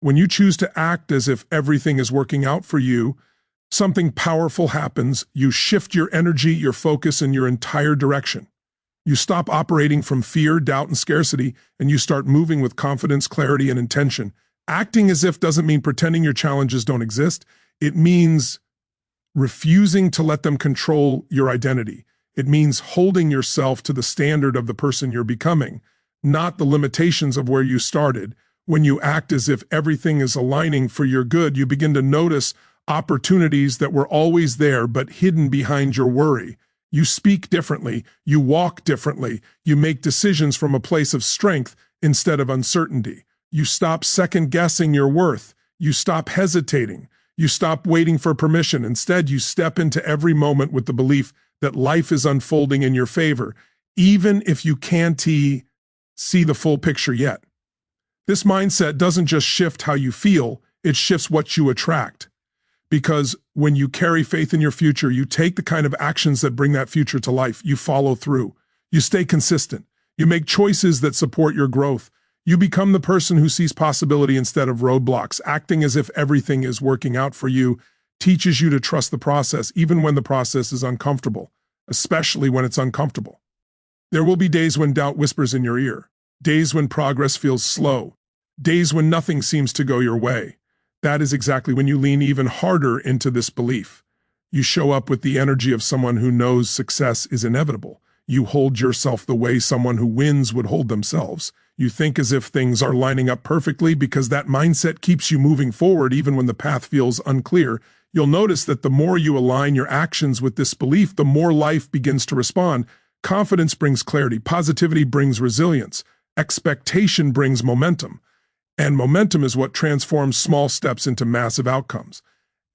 When you choose to act as if everything is working out for you, something powerful happens. You shift your energy, your focus, and your entire direction. You stop operating from fear, doubt, and scarcity, and you start moving with confidence, clarity, and intention. Acting as if doesn't mean pretending your challenges don't exist. It means refusing to let them control your identity. It means holding yourself to the standard of the person you're becoming, not the limitations of where you started. When you act as if everything is aligning for your good, you begin to notice opportunities that were always there but hidden behind your worry. You speak differently, you walk differently, you make decisions from a place of strength instead of uncertainty. You stop second-guessing your worth. You stop hesitating. You stop waiting for permission. Instead, you step into every moment with the belief that life is unfolding in your favor, even if you can't see the full picture yet. This mindset doesn't just shift how you feel, it shifts what you attract. Because when you carry faith in your future, you take the kind of actions that bring that future to life. You follow through. You stay consistent. You make choices that support your growth. You become the person who sees possibility instead of roadblocks. Acting as if everything is working out for you teaches you to trust the process, even when the process is uncomfortable, especially when it's uncomfortable. There will be days when doubt whispers in your ear, days when progress feels slow, days when nothing seems to go your way. That is exactly when you lean even harder into this belief. You show up with the energy of someone who knows success is inevitable. You hold yourself the way someone who wins would hold themselves. You think as if things are lining up perfectly because that mindset keeps you moving forward even when the path feels unclear. You'll notice that the more you align your actions with this belief, the more life begins to respond. Confidence brings clarity. Positivity brings resilience. Expectation brings momentum. And momentum is what transforms small steps into massive outcomes.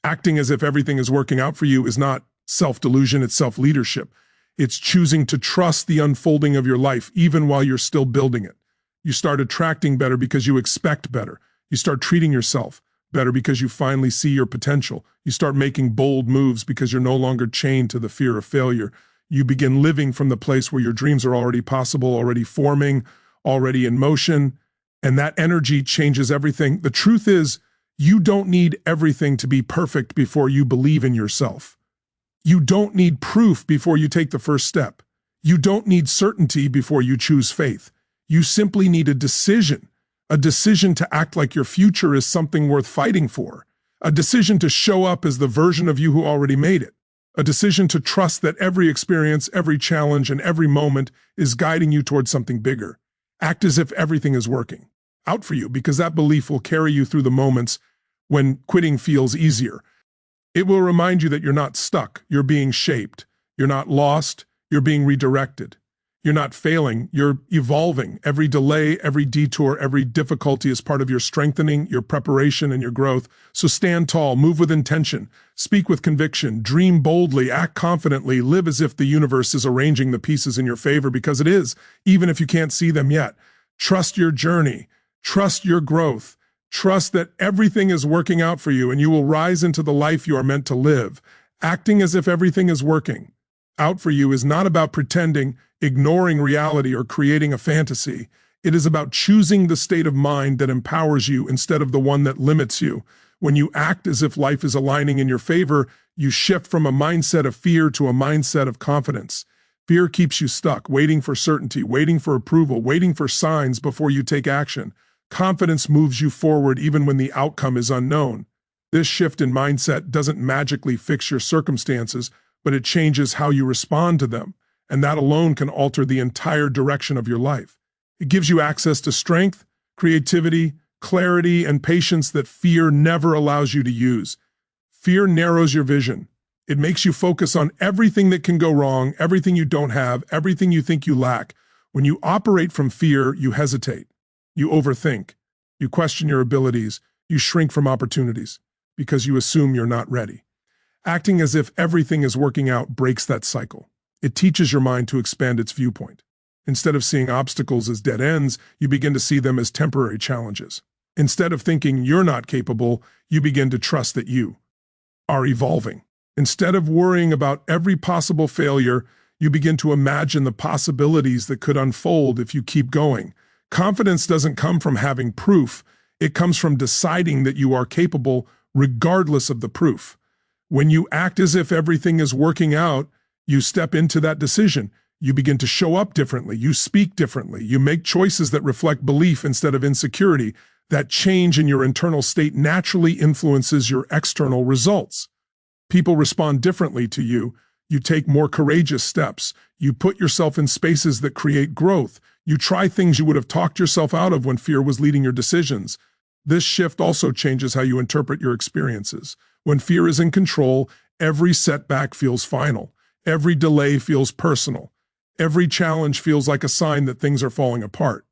Acting as if everything is working out for you is not self-delusion, it's self-leadership. It's choosing to trust the unfolding of your life even while you're still building it. You start attracting better because you expect better. You start treating yourself better because you finally see your potential. You start making bold moves because you're no longer chained to the fear of failure. You begin living from the place where your dreams are already possible, already forming, already in motion, and that energy changes everything. The truth is, you don't need everything to be perfect before you believe in yourself. You don't need proof before you take the first step. You don't need certainty before you choose faith. You simply need a decision to act like your future is something worth fighting for, a decision to show up as the version of you who already made it, a decision to trust that every experience, every challenge, and every moment is guiding you towards something bigger. Act as if everything is working out for you, because that belief will carry you through the moments when quitting feels easier. It will remind you that you're not stuck, you're being shaped. You're not lost, you're being redirected. You're not failing, you're evolving. Every delay, every detour, every difficulty is part of your strengthening, your preparation, and your growth. So stand tall, move with intention, speak with conviction, dream boldly, act confidently, live as if the universe is arranging the pieces in your favor, because it is, even if you can't see them yet. Trust your journey, trust your growth, trust that everything is working out for you and you will rise into the life you are meant to live. Acting as if everything is working out for you is not about pretending, ignoring reality, or creating a fantasy. It is about choosing the state of mind that empowers you instead of the one that limits you. When you act as if life is aligning in your favor, you shift from a mindset of fear to a mindset of confidence. Fear keeps you stuck, waiting for certainty, waiting for approval, waiting for signs before you take action. Confidence moves you forward even when the outcome is unknown. This shift in mindset doesn't magically fix your circumstances, but it changes how you respond to them, and that alone can alter the entire direction of your life. It gives you access to strength, creativity, clarity, and patience that fear never allows you to use. Fear narrows your vision. It makes you focus on everything that can go wrong, everything you don't have, everything you think you lack. When you operate from fear, you hesitate. You overthink. You question your abilities. You shrink from opportunities because you assume you're not ready. Acting as if everything is working out breaks that cycle. It teaches your mind to expand its viewpoint. Instead of seeing obstacles as dead ends, you begin to see them as temporary challenges. Instead of thinking you're not capable, you begin to trust that you are evolving. Instead of worrying about every possible failure, you begin to imagine the possibilities that could unfold if you keep going. Confidence doesn't come from having proof. It comes from deciding that you are capable regardless of the proof. When you act as if everything is working out, you step into that decision. You begin to show up differently. You speak differently. You make choices that reflect belief instead of insecurity. That change in your internal state naturally influences your external results. People respond differently to you. You take more courageous steps. You put yourself in spaces that create growth. You try things you would have talked yourself out of when fear was leading your decisions. This shift also changes how you interpret your experiences. When fear is in control, every setback feels final. Every delay feels personal. Every challenge feels like a sign that things are falling apart.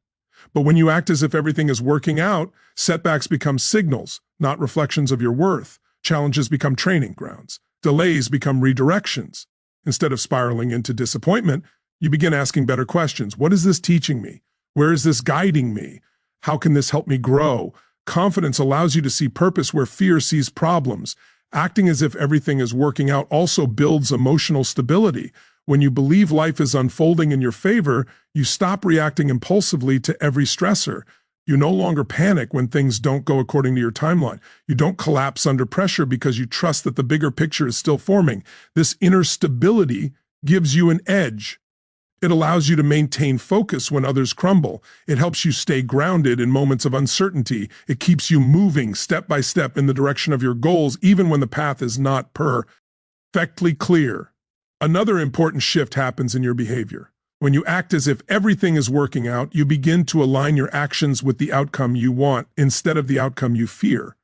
But when you act as if everything is working out, setbacks become signals, not reflections of your worth. Challenges become training grounds. Delays become redirections. Instead of spiraling into disappointment, you begin asking better questions. What is this teaching me? Where is this guiding me? How can this help me grow? Confidence allows you to see purpose where fear sees problems. Acting as if everything is working out also builds emotional stability. When you believe life is unfolding in your favor, you stop reacting impulsively to every stressor. You no longer panic when things don't go according to your timeline. You don't collapse under pressure because you trust that the bigger picture is still forming. This inner stability gives you an edge. It allows you to maintain focus when others crumble. It helps you stay grounded in moments of uncertainty. It keeps you moving step by step in the direction of your goals, even when the path is not perfectly clear. Another important shift happens in your behavior. When you act as if everything is working out, you begin to align your actions with the outcome you want instead of the outcome you fear.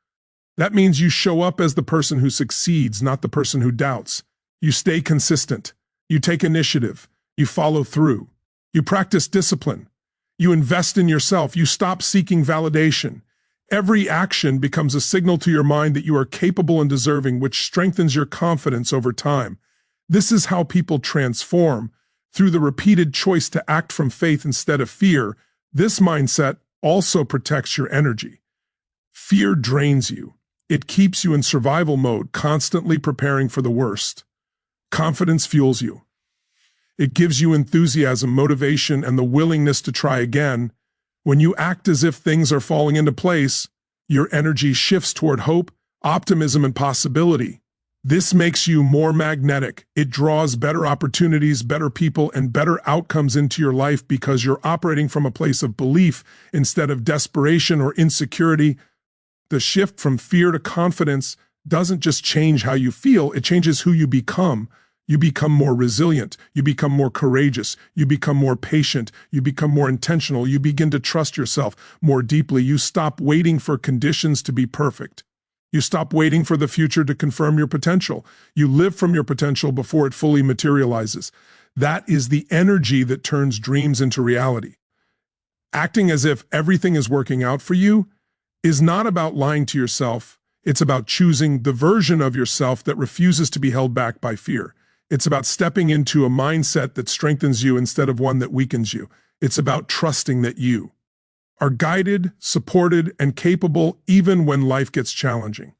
That means you show up as the person who succeeds, not the person who doubts. You stay consistent. You take initiative. You follow through. You practice discipline. You invest in yourself. You stop seeking validation. Every action becomes a signal to your mind that you are capable and deserving, which strengthens your confidence over time. This is how people transform, through the repeated choice to act from faith instead of fear. This mindset also protects your energy. Fear drains you. It keeps you in survival mode, constantly preparing for the worst. Confidence fuels you. It gives you enthusiasm, motivation, and the willingness to try again. When you act as if things are falling into place, your energy shifts toward hope, optimism, and possibility. This makes you more magnetic. It draws better opportunities, better people, and better outcomes into your life because you're operating from a place of belief instead of desperation or insecurity. The shift from fear to confidence doesn't just change how you feel, it changes who you become. You become more resilient. You become more courageous. You become more patient. You become more intentional. You begin to trust yourself more deeply. You stop waiting for conditions to be perfect. You stop waiting for the future to confirm your potential. You live from your potential before it fully materializes. That is the energy that turns dreams into reality. Acting as if everything is working out for you is not about lying to yourself. It's about choosing the version of yourself that refuses to be held back by fear. It's about stepping into a mindset that strengthens you instead of one that weakens you. It's about trusting that you are guided, supported, and capable even when life gets challenging.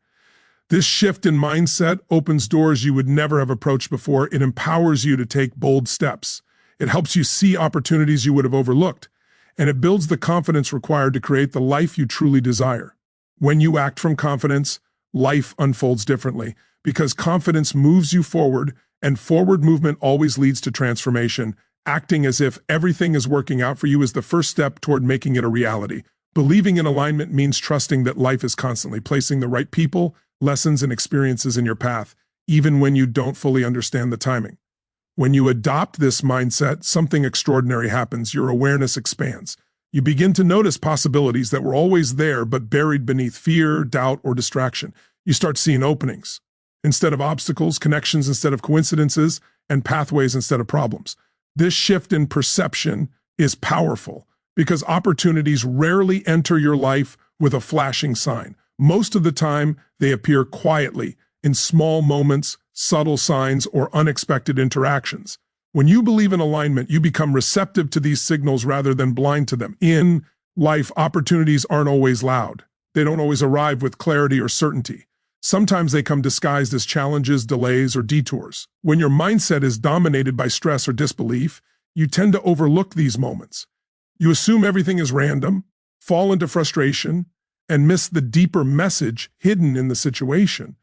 This shift in mindset opens doors you would never have approached before. It empowers you to take bold steps. It helps you see opportunities you would have overlooked, and it builds the confidence required to create the life you truly desire. When you act from confidence, life unfolds differently because confidence moves you forward, and forward movement always leads to transformation. Acting as if everything is working out for you is the first step toward making it a reality. Believing in alignment means trusting that life is constantly placing the right people, lessons, and experiences in your path, even when you don't fully understand the timing. When you adopt this mindset, something extraordinary happens. Your awareness expands. You begin to notice possibilities that were always there but buried beneath fear, doubt, or distraction. You start seeing openings instead of obstacles, connections instead of coincidences, and pathways instead of problems. This shift in perception is powerful because opportunities rarely enter your life with a flashing sign. Most of the time, they appear quietly, in small moments, subtle signs, or unexpected interactions. When you believe in alignment, you become receptive to these signals rather than blind to them. In life, opportunities aren't always loud. They don't always arrive with clarity or certainty. Sometimes they come disguised as challenges, delays, or detours. When your mindset is dominated by stress or disbelief, you tend to overlook these moments. You assume everything is random, fall into frustration, and miss the deeper message hidden in the situation.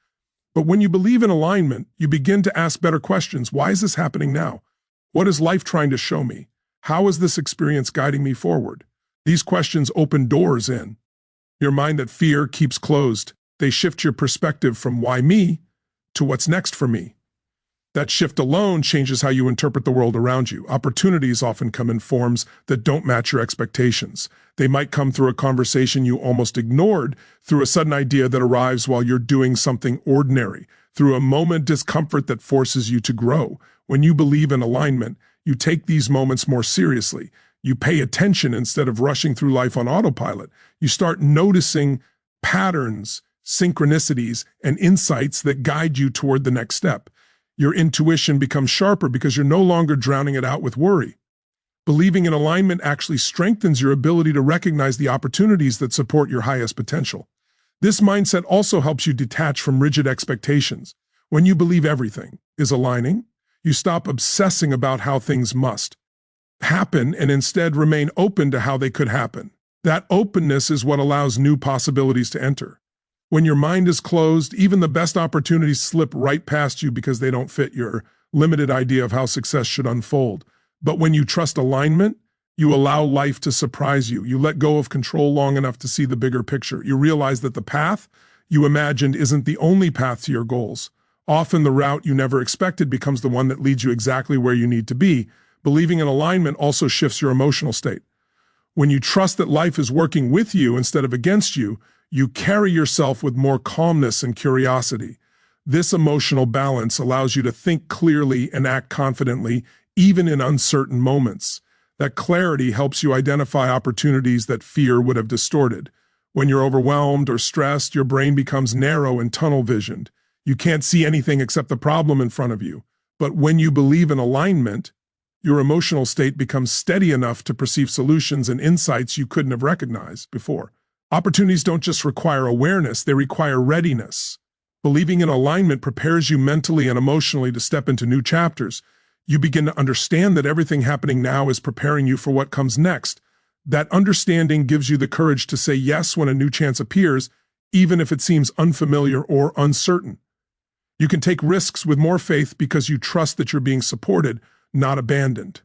But when you believe in alignment, you begin to ask better questions. Why is this happening now? What is life trying to show me? How is this experience guiding me forward? These questions open doors in your mind that fear keeps closed. They shift your perspective from why me to what's next for me. That shift alone changes how you interpret the world around you. Opportunities often come in forms that don't match your expectations. They might come through a conversation you almost ignored, through a sudden idea that arrives while you're doing something ordinary, through a moment discomfort that forces you to grow. When you believe in alignment, you take these moments more seriously. You pay attention instead of rushing through life on autopilot. You start noticing patterns, synchronicities, and insights that guide you toward the next step. Your intuition becomes sharper because you're no longer drowning it out with worry. Believing in alignment actually strengthens your ability to recognize the opportunities that support your highest potential. This mindset also helps you detach from rigid expectations. When you believe everything is aligning, you stop obsessing about how things must happen and instead remain open to how they could happen. That openness is what allows new possibilities to enter. When your mind is closed, even the best opportunities slip right past you because they don't fit your limited idea of how success should unfold. But when you trust alignment, you allow life to surprise you. You let go of control long enough to see the bigger picture. You realize that the path you imagined isn't the only path to your goals. Often the route you never expected becomes the one that leads you exactly where you need to be. Believing in alignment also shifts your emotional state. When you trust that life is working with you instead of against you, you carry yourself with more calmness and curiosity. This emotional balance allows you to think clearly and act confidently, even in uncertain moments. That clarity helps you identify opportunities that fear would have distorted. When you're overwhelmed or stressed, your brain becomes narrow and tunnel-visioned. You can't see anything except the problem in front of you. But when you believe in alignment, your emotional state becomes steady enough to perceive solutions and insights you couldn't have recognized before. Opportunities don't just require awareness, they require readiness. Believing in alignment prepares you mentally and emotionally to step into new chapters. You begin to understand that everything happening now is preparing you for what comes next. That understanding gives you the courage to say yes when a new chance appears, even if it seems unfamiliar or uncertain. You can take risks with more faith because you trust that you're being supported, not abandoned.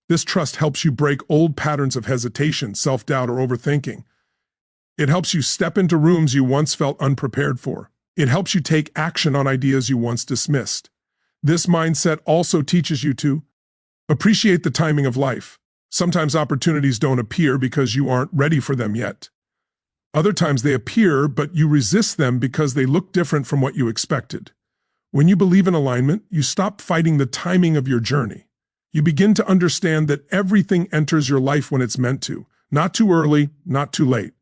This trust helps you break old patterns of hesitation, self-doubt, or overthinking. It helps you step into rooms you once felt unprepared for. It helps you take action on ideas you once dismissed. This mindset also teaches you to appreciate the timing of life. Sometimes opportunities don't appear because you aren't ready for them yet. Other times they appear, but you resist them because they look different from what you expected. When you believe in alignment, you stop fighting the timing of your journey. You begin to understand that everything enters your life when it's meant to, not too early, not too late.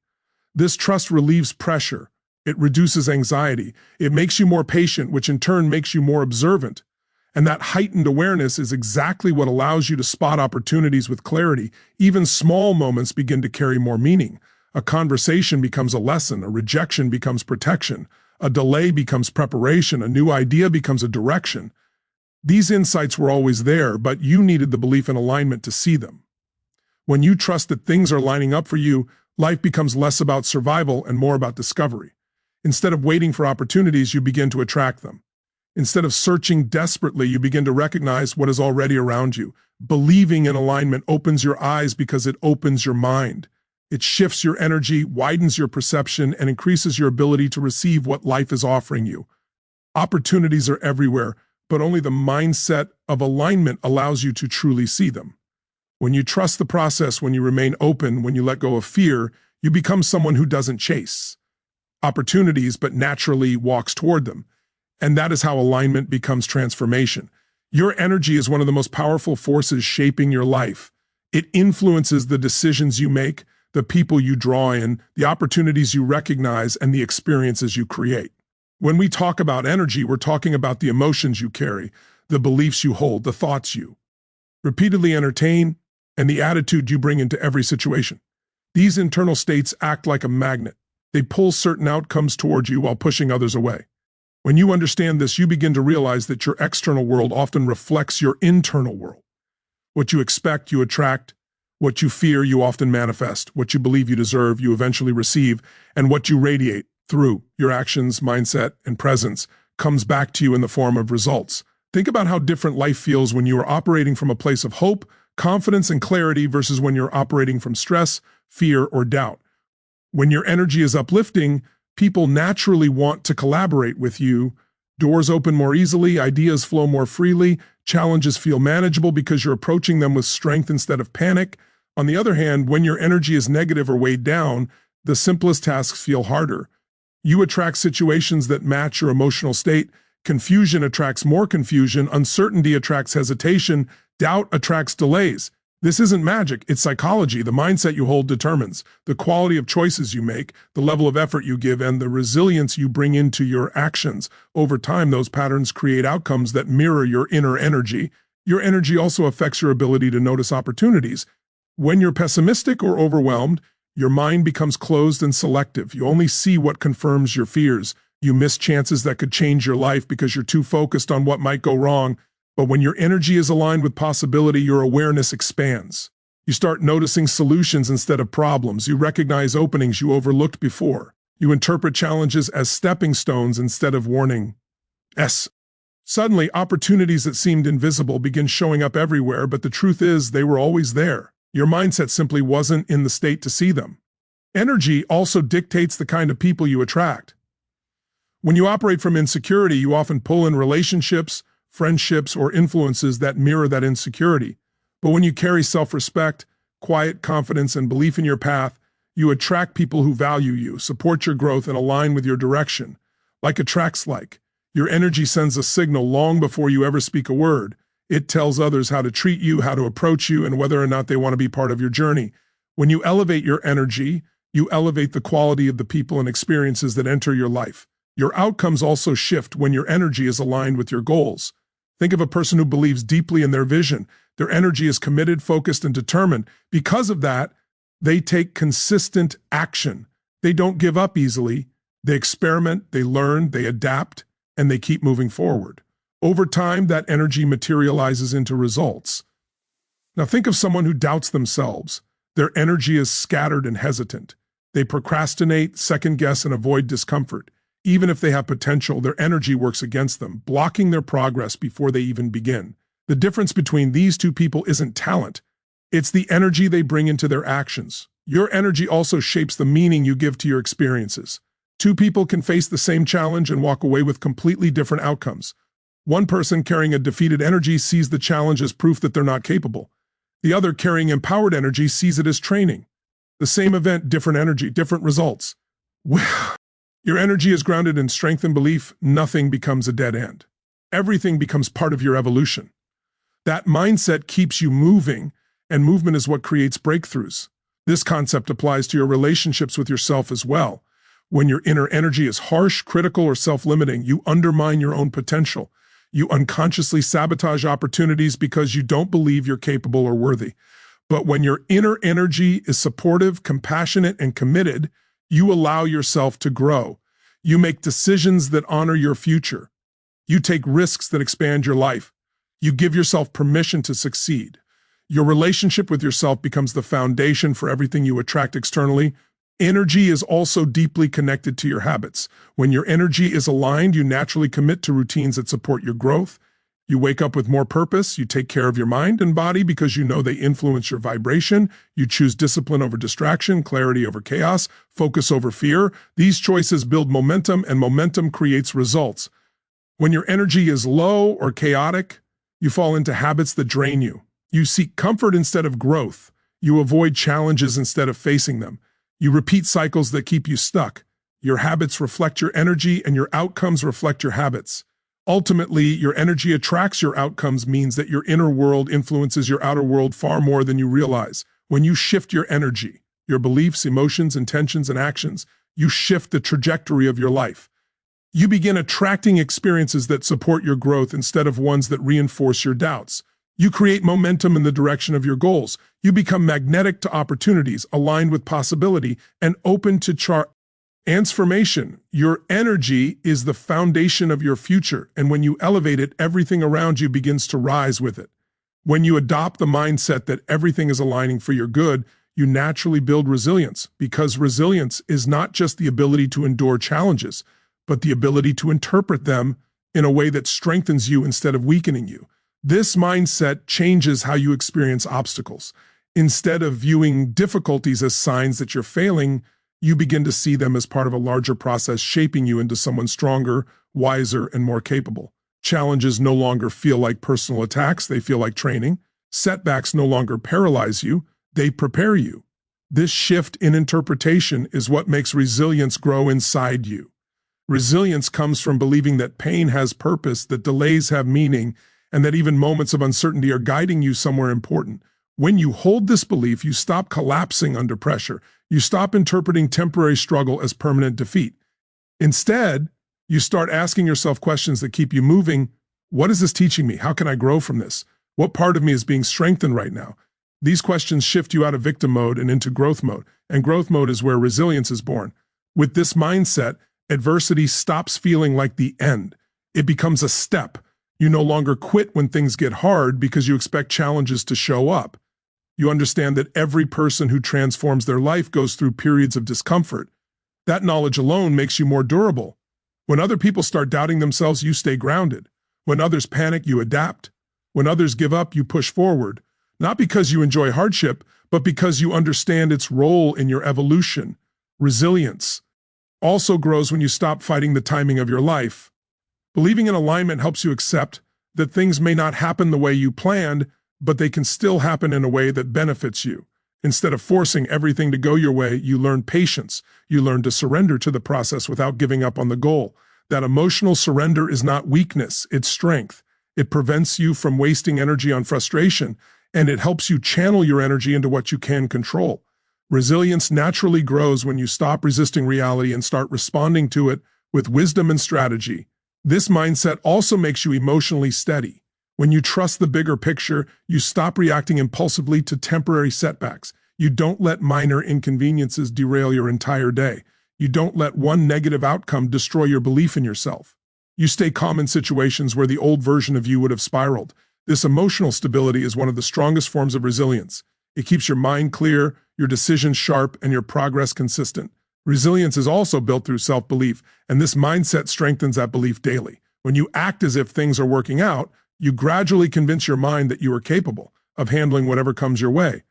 This trust relieves pressure. It reduces anxiety. It makes you more patient, which in turn makes you more observant. And that heightened awareness is exactly what allows you to spot opportunities with clarity. Even small moments begin to carry more meaning. A conversation becomes a lesson. A rejection becomes protection. A delay becomes preparation. A new idea becomes a direction. These insights were always there, but you needed the belief in alignment to see them. When you trust that things are lining up for you, life becomes less about survival and more about discovery. Instead of waiting for opportunities, you begin to attract them. Instead of searching desperately, you begin to recognize what is already around you. Believing in alignment opens your eyes because it opens your mind. It shifts your energy, widens your perception, and increases your ability to receive what life is offering you. Opportunities are everywhere, but only the mindset of alignment allows you to truly see them. When you trust the process, when you remain open, when you let go of fear, you become someone who doesn't chase opportunities but naturally walks toward them. And that is how alignment becomes transformation. Your energy is one of the most powerful forces shaping your life. It influences the decisions you make, the people you draw in, the opportunities you recognize, and the experiences you create. When we talk about energy, we're talking about the emotions you carry, the beliefs you hold, the thoughts you repeatedly entertain, and the attitude you bring into every situation. These internal states act like a magnet. They pull certain outcomes toward you while pushing others away. When you understand this, you begin to realize that your external world often reflects your internal world. What you expect, you attract. What you fear, you often manifest. What you believe you deserve, you eventually receive. And what you radiate through your actions, mindset, and presence comes back to you in the form of results. Think about how different life feels when you are operating from a place of hope, confidence, and clarity versus when you're operating from stress, fear, or doubt. When your energy is uplifting, people naturally want to collaborate with you. Doors open more easily, ideas flow more freely, challenges feel manageable because you're approaching them with strength instead of panic. On the other hand, when your energy is negative or weighed down, the simplest tasks feel harder. You attract situations that match your emotional state. Confusion attracts more confusion, uncertainty attracts hesitation, doubt attracts delays. This isn't magic, it's psychology. The mindset you hold determines the quality of choices you make, the level of effort you give, and the resilience you bring into your actions. Over time, those patterns create outcomes that mirror your inner energy. Your energy also affects your ability to notice opportunities. When you're pessimistic or overwhelmed, your mind becomes closed and selective. You only see what confirms your fears. You miss chances that could change your life because you're too focused on what might go wrong. But when your energy is aligned with possibility, your awareness expands. You start noticing solutions instead of problems. You recognize openings you overlooked before. You interpret challenges as stepping stones instead of warnings. Suddenly, opportunities that seemed invisible begin showing up everywhere, but the truth is they were always there. Your mindset simply wasn't in the state to see them. Energy also dictates the kind of people you attract. When you operate from insecurity, you often pull in relationships, friendships, or influences that mirror that insecurity. But when you carry self-respect, quiet confidence, and belief in your path, you attract people who value you, support your growth, and align with your direction. Like attracts like. Your energy sends a signal long before you ever speak a word. It tells others how to treat you, how to approach you, and whether or not they want to be part of your journey. When you elevate your energy, you elevate the quality of the people and experiences that enter your life. Your outcomes also shift when your energy is aligned with your goals. Think of a person who believes deeply in their vision. Their energy is committed, focused, and determined. Because of that, they take consistent action. They don't give up easily. They experiment, they learn, they adapt, and they keep moving forward. Over time, that energy materializes into results. Now think of someone who doubts themselves. Their energy is scattered and hesitant. They procrastinate, second-guess, and avoid discomfort. Even if they have potential, their energy works against them, blocking their progress before they even begin. The difference between these two people isn't talent. It's the energy they bring into their actions. Your energy also shapes the meaning you give to your experiences. Two people can face the same challenge and walk away with completely different outcomes. One person carrying a defeated energy sees the challenge as proof that they're not capable. The other carrying empowered energy sees it as training. The same event, different energy, different results. Your energy is grounded in strength and belief. Nothing becomes a dead end. Everything becomes part of your evolution. That mindset keeps you moving, and movement is what creates breakthroughs. This concept applies to your relationships with yourself as well. When your inner energy is harsh, critical, or self-limiting, you undermine your own potential. You unconsciously sabotage opportunities because you don't believe you're capable or worthy. But when your inner energy is supportive, compassionate, and committed, you allow yourself to grow. You make decisions that honor your future. You take risks that expand your life. You give yourself permission to succeed. Your relationship with yourself becomes the foundation for everything you attract externally. Energy is also deeply connected to your habits. When your energy is aligned, you naturally commit to routines that support your growth. You wake up with more purpose. You take care of your mind and body because you know they influence your vibration. You choose discipline over distraction, clarity over chaos, focus over fear. These choices build momentum, and momentum creates results. When your energy is low or chaotic, you fall into habits that drain you. You seek comfort instead of growth. You avoid challenges instead of facing them. You repeat cycles that keep you stuck. Your habits reflect your energy, and your outcomes reflect your habits. Ultimately, your energy attracts your outcomes means that your inner world influences your outer world far more than you realize. When you shift your energy, your beliefs, emotions, intentions, and actions, you shift the trajectory of your life. You begin attracting experiences that support your growth instead of ones that reinforce your doubts. You create momentum in the direction of your goals. You become magnetic to opportunities, aligned with possibility, and open to transformation. Your energy is the foundation of your future, and when you elevate it, everything around you begins to rise with it. When you adopt the mindset that everything is aligning for your good, you naturally build resilience, because resilience is not just the ability to endure challenges, but the ability to interpret them in a way that strengthens you instead of weakening you. This mindset changes how you experience obstacles. Instead of viewing difficulties as signs that you're failing, you begin to see them as part of a larger process shaping you into someone stronger, wiser, and more capable. Challenges no longer feel like personal attacks, they feel like training. Setbacks no longer paralyze you, they prepare you. This shift in interpretation is what makes resilience grow inside you. Resilience comes from believing that pain has purpose, that delays have meaning, and that even moments of uncertainty are guiding you somewhere important. When you hold this belief, you stop collapsing under pressure. You stop interpreting temporary struggle as permanent defeat. Instead, you start asking yourself questions that keep you moving. What is this teaching me? How can I grow from this? What part of me is being strengthened right now? These questions shift you out of victim mode and into growth mode, and growth mode is where resilience is born. With this mindset, adversity stops feeling like the end. It becomes a step. You no longer quit when things get hard because you expect challenges to show up. You understand that every person who transforms their life goes through periods of discomfort. That knowledge alone makes you more durable. When other people start doubting themselves, you stay grounded. When others panic, you adapt. When others give up, you push forward. Not because you enjoy hardship, but because you understand its role in your evolution. Resilience also grows when you stop fighting the timing of your life. Believing in alignment helps you accept that things may not happen the way you planned, but they can still happen in a way that benefits you. Instead of forcing everything to go your way, you learn patience. You learn to surrender to the process without giving up on the goal. That emotional surrender is not weakness, it's strength. It prevents you from wasting energy on frustration, and it helps you channel your energy into what you can control. Resilience naturally grows when you stop resisting reality and start responding to it with wisdom and strategy. This mindset also makes you emotionally steady. When you trust the bigger picture, you stop reacting impulsively to temporary setbacks. You don't let minor inconveniences derail your entire day. You don't let one negative outcome destroy your belief in yourself. You stay calm in situations where the old version of you would have spiraled. This emotional stability is one of the strongest forms of resilience. It keeps your mind clear, your decisions sharp, and your progress consistent. Resilience is also built through self-belief, and this mindset strengthens that belief daily. When you act as if things are working out, you gradually convince your mind that you are capable of handling whatever comes your way.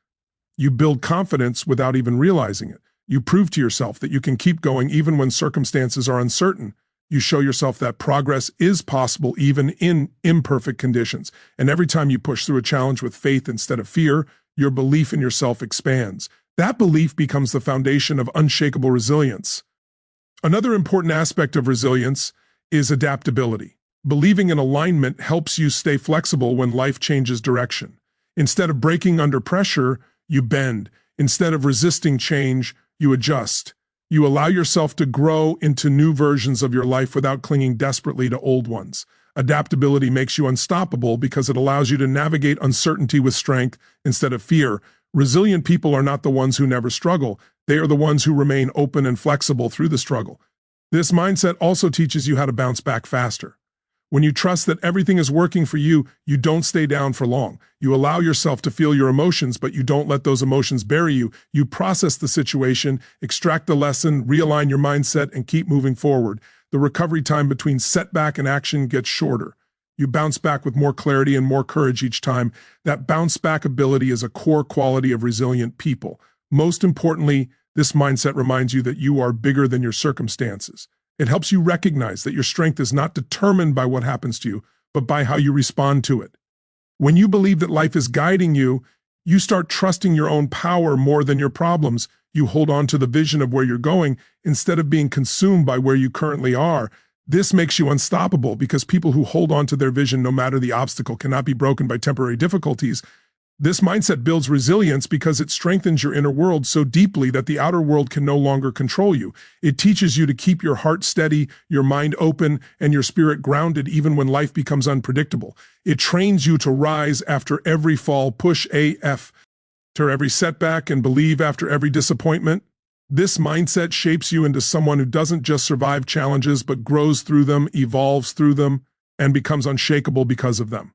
You build confidence without even realizing it. You prove to yourself that you can keep going even when circumstances are uncertain. You show yourself that progress is possible even in imperfect conditions. And every time you push through a challenge with faith instead of fear, your belief in yourself expands. That belief becomes the foundation of unshakable resilience. Another important aspect of resilience is adaptability. Believing in alignment helps you stay flexible when life changes direction. Instead of breaking under pressure, you bend. Instead of resisting change, you adjust. You allow yourself to grow into new versions of your life without clinging desperately to old ones. Adaptability makes you unstoppable because it allows you to navigate uncertainty with strength instead of fear. Resilient people are not the ones who never struggle. They are the ones who remain open and flexible through the struggle. This mindset also teaches you how to bounce back faster. When you trust that everything is working for you, you don't stay down for long. You allow yourself to feel your emotions, but you don't let those emotions bury you. You process the situation, extract the lesson, realign your mindset, and keep moving forward. The recovery time between setback and action gets shorter. You bounce back with more clarity and more courage each time. That bounce back ability is a core quality of resilient people. Most importantly, this mindset reminds you that you are bigger than your circumstances. It helps you recognize that your strength is not determined by what happens to you, but by how you respond to it. When you believe that life is guiding you, you start trusting your own power more than your problems. You hold on to the vision of where you're going instead of being consumed by where you currently are. This makes you unstoppable because people who hold on to their vision no matter the obstacle cannot be broken by temporary difficulties. This mindset builds resilience because it strengthens your inner world so deeply that the outer world can no longer control you. It teaches you to keep your heart steady, your mind open, and your spirit grounded even when life becomes unpredictable. It trains you to rise after every fall, push AF after every setback, and believe after every disappointment. This mindset shapes you into someone who doesn't just survive challenges but grows through them, evolves through them, and becomes unshakable because of them.